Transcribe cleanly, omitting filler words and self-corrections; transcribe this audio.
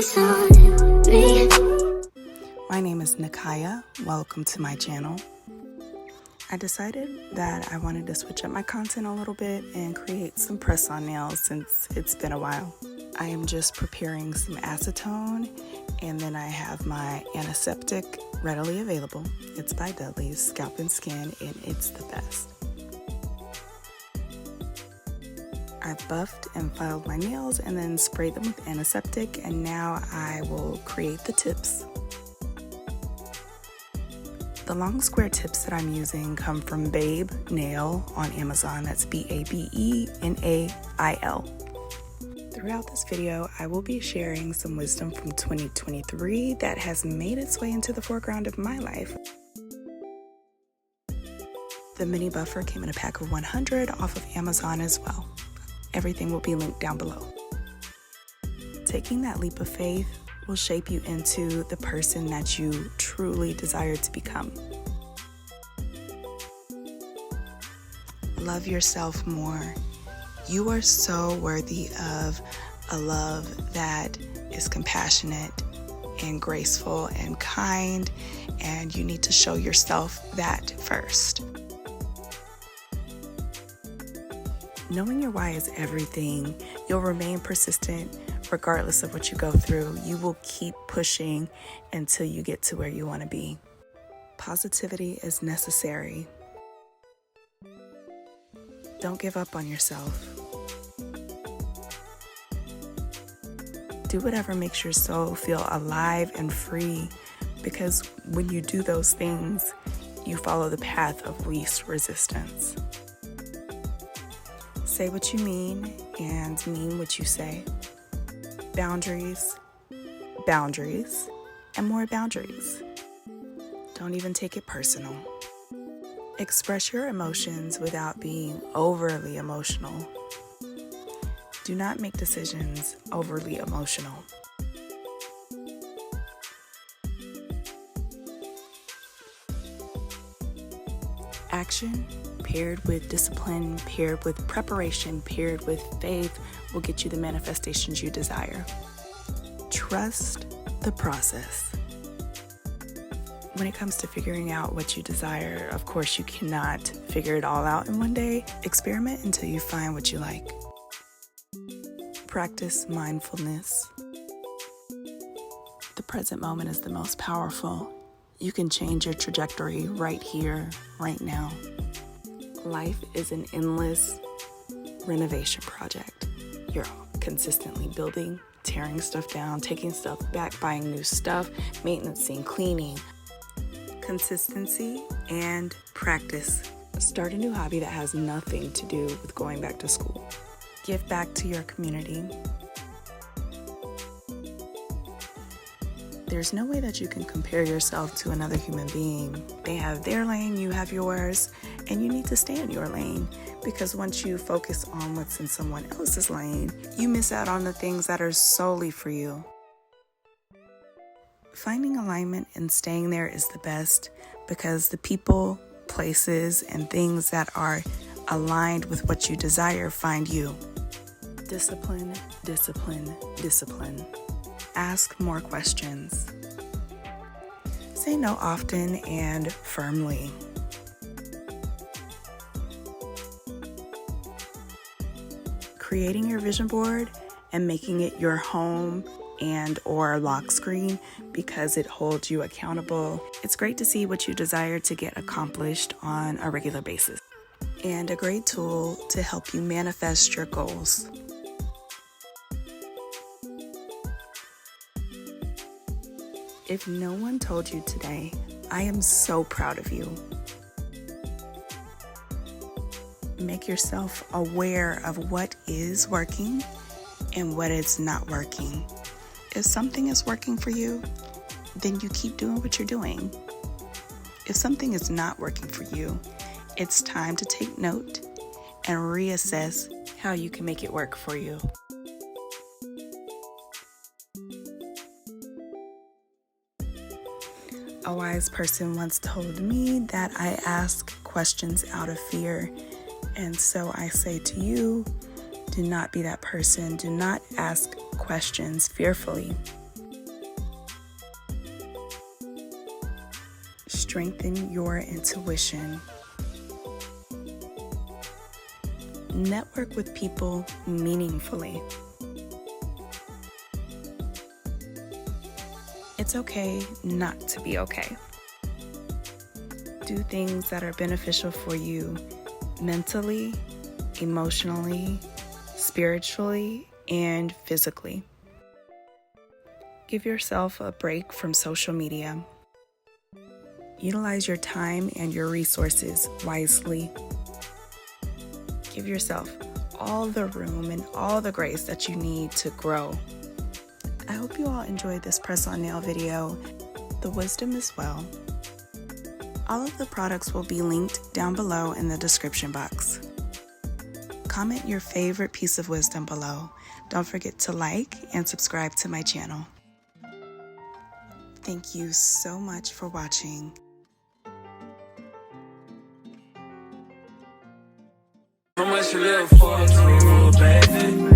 focus on me. My name is Nikaya. Welcome to my channel. I decided that I wanted to switch up my content a little bit and create some press-on nails since it's been a while. I am just preparing some acetone, and then I have my antiseptic readily available. It's by Dudley's Scalp and Skin, and it's the best. I buffed and filed my nails and then sprayed them with antiseptic, and now I will create the tips. The long square tips that I'm using come from 𝙵𝙸𝙻𝙼 Nail on Amazon. That's 𝙵𝙸𝙻𝙼. Throughout this video, I will be sharing some wisdom from 2023 that has made its way into the foreground of my life. The mini buffer came in a pack of 100 off of Amazon as well. Everything will be linked down below. Taking that leap of faith will shape you into the person that you truly desire to become. Love yourself more. You are so worthy of a love that is compassionate and graceful and kind, and you need to show yourself that first. Knowing your why is everything. You'll remain persistent regardless of what you go through. You will keep pushing until you get to where you want to be. Positivity is necessary. Don't give up on yourself. Do whatever makes your soul feel alive and free, because when you do those things, you follow the path of least resistance. Say what you mean and mean what you say. Boundaries, boundaries, and more boundaries. Don't even take it personal. Express your emotions without being overly emotional. Do not make decisions overly emotional. Action paired with discipline, paired with preparation, paired with faith will get you the manifestations you desire. Trust the process. When it comes to figuring out what you desire, of course, you cannot figure it all out in one day. Experiment until you find what you like. Practice mindfulness. The present moment is the most powerful. You can change your trajectory right here, right now. Life is an endless renovation project. You're consistently building, tearing stuff down, taking stuff back, buying new stuff, maintaining, cleaning. Consistency and practice. Start a new hobby that has nothing to do with going back to school. Give back to your community. There's no way that you can compare yourself to another human being. They have their lane, you have yours, and you need to stay in your lane, because once you focus on what's in someone else's lane, you miss out on the things that are solely for you. Finding alignment and staying there is the best, because the people, places, and things that are aligned with what you desire find you. Discipline, discipline, discipline. Ask more questions. Say no often and firmly. Creating your vision board and making it your home and or lock screen because it holds you accountable. It's great to see what you desire to get accomplished on a regular basis, and a great tool to help you manifest your goals. If no one told you today, I am so proud of you. Make yourself aware of what is working and what is not working. If something is working for you, then you keep doing what you're doing. If something is not working for you, it's time to take note and reassess how you can make it work for you. A wise person once told me that I ask questions out of fear, and so I say to you, do not be that person. Do not ask questions fearfully. strengthen your intuition. Network with people meaningfully. It's okay not to be okay. Do things that are beneficial for you mentally, emotionally, spiritually, and physically. Give yourself a break from social media. Utilize your time and your resources wisely. Give yourself all the room and all the grace that you need to grow. I hope you all enjoyed this press-on nail video. The wisdom is well. All of the products will be linked down below in the description box. Comment your favorite piece of wisdom below. Don't forget to like and subscribe to my channel. Thank you so much for watching. How much you live for, baby?